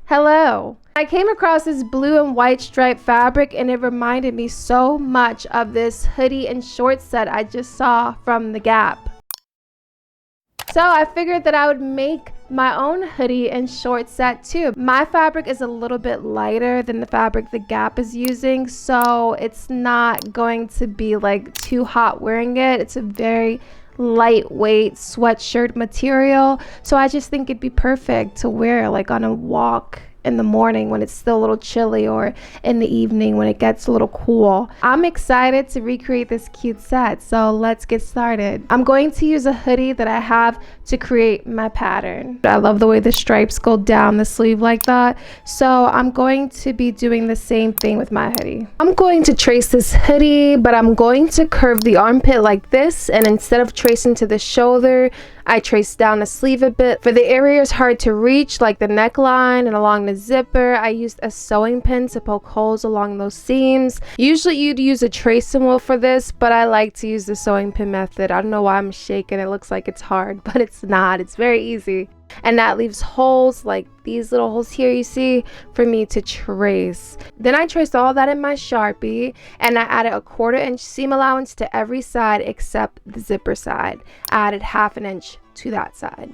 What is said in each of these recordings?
Hello! I came across this blue and white striped fabric and it reminded me so much of this hoodie and shorts set I just saw from the Gap. So I figured that I would make my own hoodie and shorts set too. My fabric is a little bit lighter than the fabric the Gap is using, so it's not going to be like too hot wearing it. It's a very lightweight sweatshirt material, so I just think it'd be perfect to wear like on a walk in the morning when it's still a little chilly, or in the evening when it gets a little cool. I'm excited to recreate this cute set, so let's get started. I'm going to use a hoodie that I have to create my pattern. I love the way the stripes go down the sleeve like that, so I'm going to be doing the same thing with my hoodie. I'm going to trace this hoodie, but I'm going to curve the armpit like this, and instead of tracing to the shoulder, I trace down the sleeve a bit. For the areas hard to reach, like the neckline and along the zipper, I used a sewing pin to poke holes along those seams. Usually you'd use a tracing wheel for this, but I like to use the sewing pin method. I don't know why I'm shaking. It looks like it's hard, but it's not. It's very easy. And that leaves holes like these little holes here you see for me to trace. Then I traced all that in my Sharpie, and I added a 1/4 inch seam allowance to every side except the zipper side. I added 1/2 inch to that side.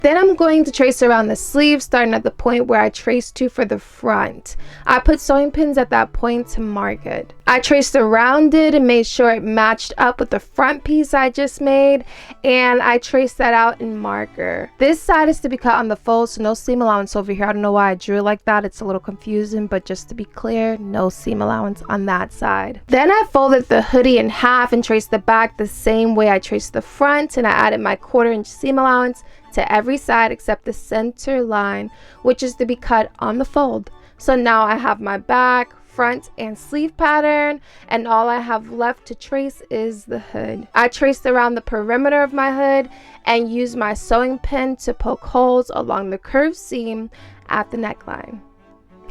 Then I'm going to trace around the sleeve, starting at the point where I traced to for the front. I put sewing pins at that point to mark it. I traced around it and made sure it matched up with the front piece I just made, and I traced that out in marker. This side is to be cut on the fold, so no seam allowance over here. I don't know why I drew it like that. It's a little confusing, but just to be clear, no seam allowance on that side. Then I folded the hoodie in half and traced the back the same way I traced the front, and I added my 1/4 inch seam allowance to every side except the center line, which is to be cut on the fold. So now I have my back, front, and sleeve pattern, and all I have left to trace is the hood. I traced around the perimeter of my hood and used my sewing pin to poke holes along the curved seam at the neckline.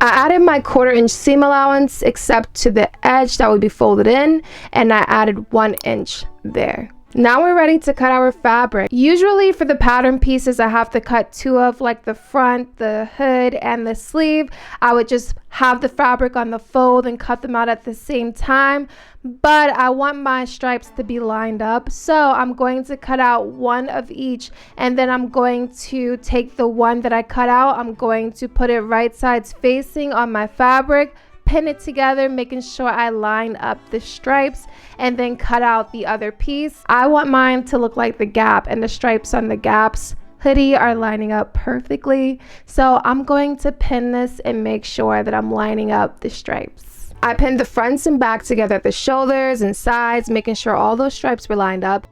I added my 1/4 inch seam allowance except to the edge that would be folded in, and I added 1 inch there. Now we're ready to cut our fabric. Usually for the pattern pieces I have to cut 2 of, like the front, the hood, and the sleeve. I would just have the fabric on the fold and cut them out at the same time, but I want my stripes to be lined up, so I'm going to cut out 1 of each, and then I'm going to take the one that I cut out, I'm going to put it right sides facing on my fabric, pin it together, making sure I line up the stripes, and then cut out the other piece. I want mine to look like the Gap, and the stripes on the Gap's hoodie are lining up perfectly, so I'm going to pin this and make sure that I'm lining up the stripes. I pinned the fronts and back together at the shoulders and sides, making sure all those stripes were lined up.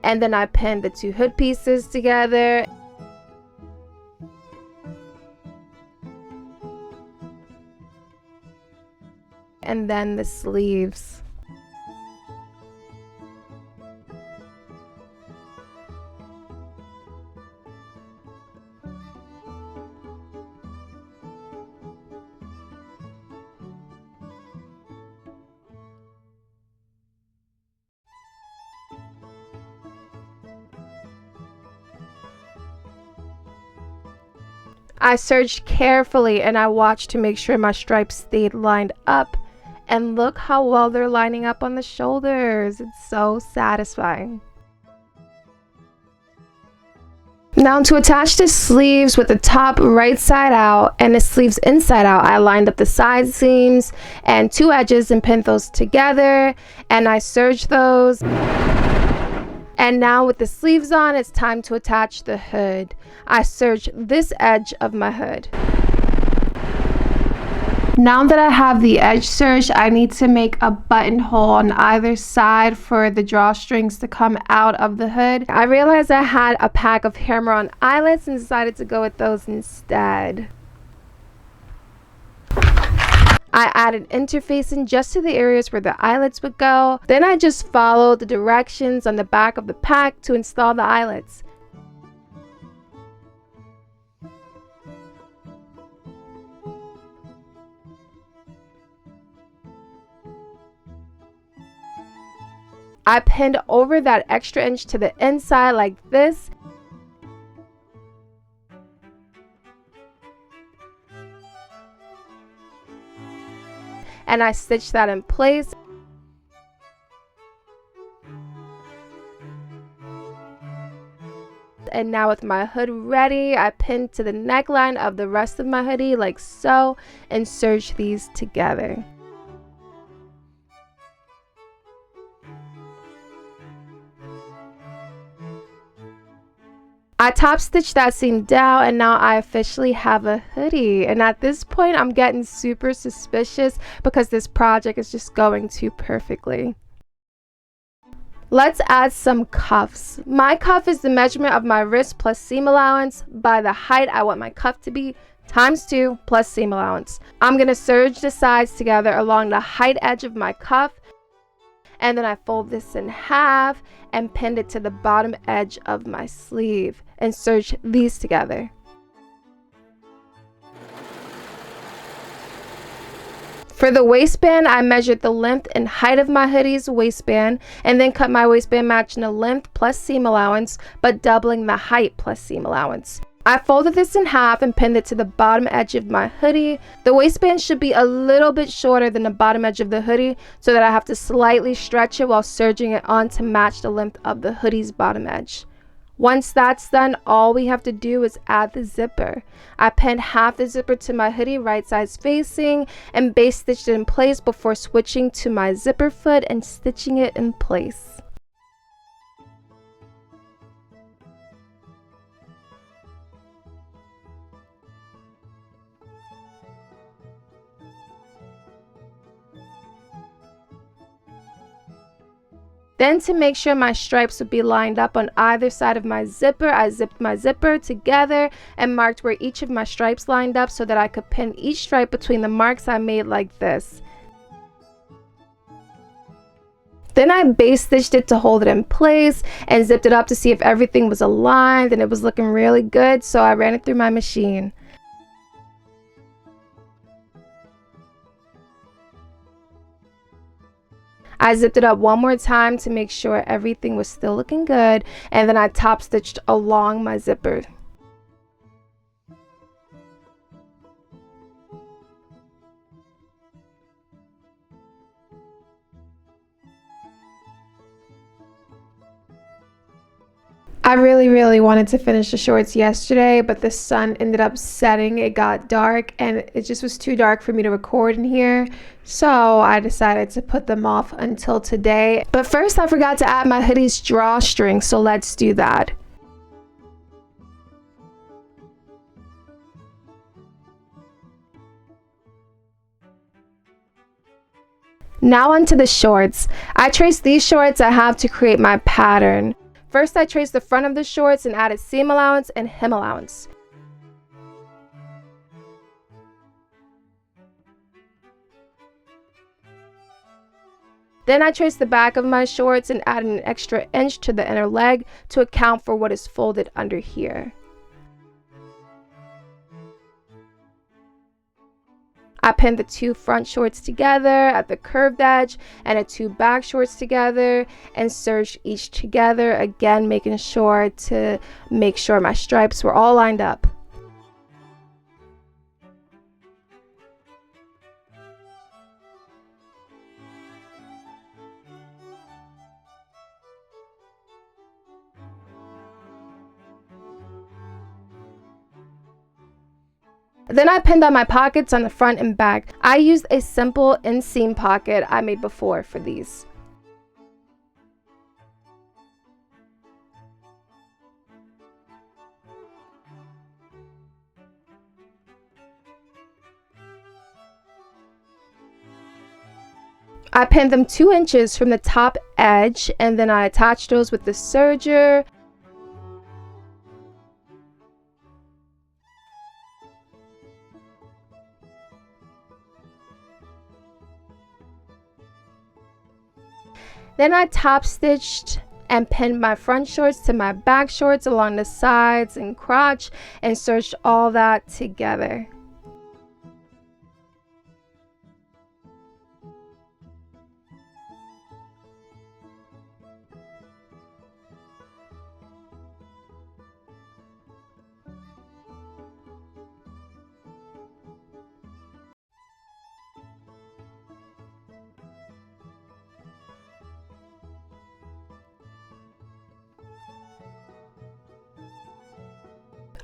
And then I pinned the 2 hood pieces together. And then the sleeves. I searched carefully and I watched to make sure my stripes stayed lined up, and look how well they're lining up on the shoulders. It's so satisfying. Now to attach the sleeves with the top right side out and the sleeves inside out, I lined up the side seams and 2 edges and pinned those together, and I serged those. And now with the sleeves on, it's time to attach the hood. I serged this edge of my hood. Now that I have the edge serged, I need to make a buttonhole on either side for the drawstrings to come out of the hood. I realized I had a pack of hammer-on eyelets and decided to go with those instead. I added interfacing just to the areas where the eyelets would go. Then I just followed the directions on the back of the pack to install the eyelets. I pinned over that extra inch to the inside like this. And I stitched that in place. And now with my hood ready, I pinned to the neckline of the rest of my hoodie like so and serged these together. I top stitched that seam down and now I officially have a hoodie. And at this point I'm getting super suspicious because this project is just going too perfectly. Let's add some cuffs. My cuff is the measurement of my wrist plus seam allowance by the height I want my cuff to be times 2 plus seam allowance. I'm going to serge the sides together along the height edge of my cuff, and then I fold this in half and pinned it to the bottom edge of my sleeve and serge these together. For the waistband, I measured the length and height of my hoodie's waistband and then cut my waistband matching the length plus seam allowance, but doubling the height plus seam allowance. I folded this in half and pinned it to the bottom edge of my hoodie. The waistband should be a little bit shorter than the bottom edge of the hoodie so that I have to slightly stretch it while serging it on to match the length of the hoodie's bottom edge. Once that's done, all we have to do is add the zipper. I pinned half the zipper to my hoodie right sides facing and base stitched it in place before switching to my zipper foot and stitching it in place. Then, to make sure my stripes would be lined up on either side of my zipper, I zipped my zipper together and marked where each of my stripes lined up so that I could pin each stripe between the marks I made like this. Then I base stitched it to hold it in place and zipped it up to see if everything was aligned, and it was looking really good, so I ran it through my machine. I zipped it up one more time to make sure everything was still looking good, and then I top stitched along my zipper. I really wanted to finish the shorts yesterday, but the sun ended up setting. It got dark and it just was too dark for me to record in here, so I decided to put them off until today. But first I forgot to add my hoodie's drawstring, so let's do that. Now onto the shorts. I traced these shorts I have to create my pattern. First, I traced the front of the shorts and added seam allowance and hem allowance. Then I traced the back of my shorts and added an extra inch to the inner leg to account for what is folded under here. I pinned the two front shorts together at the curved edge and the two back shorts together and serged each together, again making sure to make sure my stripes were all lined up. Then I pinned on my pockets on the front and back. I used a simple inseam pocket I made before for these. I pinned them 2 inches from the top edge, and then I attached those with the serger. Then I top stitched and pinned my front shorts to my back shorts along the sides and crotch and serged all that together.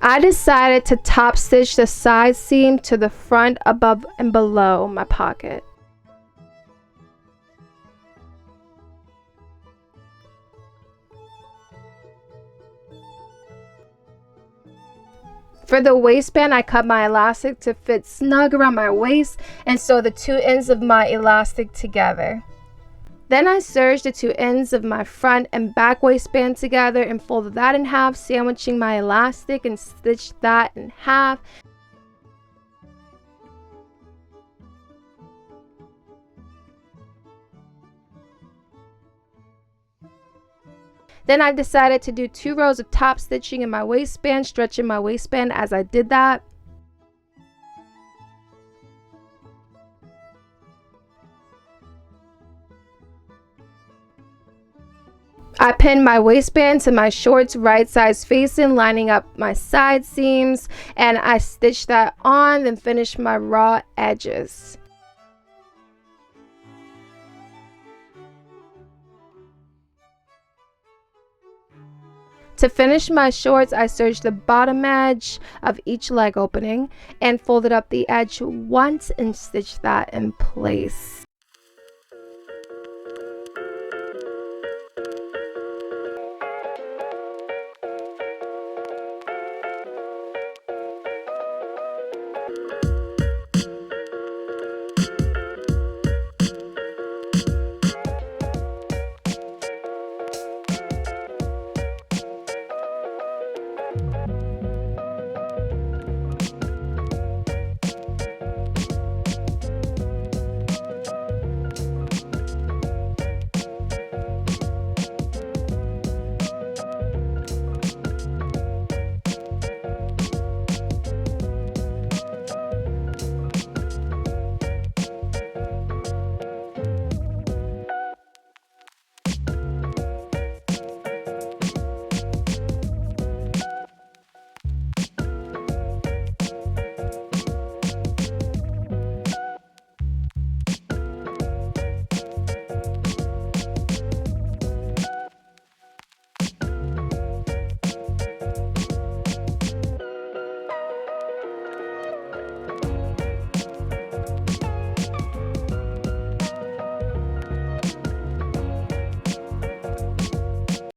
I decided to top stitch the side seam to the front, above and below my pocket. For the waistband, I cut my elastic to fit snug around my waist and sew the two ends of my elastic together. Then I serged the two ends of my front and back waistband together and folded that in half, sandwiching my elastic, and stitched that in half. Then I decided to do 2 rows of top stitching in my waistband, stretching my waistband as I did that. I pinned my waistband to my shorts right size facing, lining up my side seams, and I stitched that on, then finished my raw edges. To finish my shorts, I serged the bottom edge of each leg opening and folded up the edge once and stitched that in place.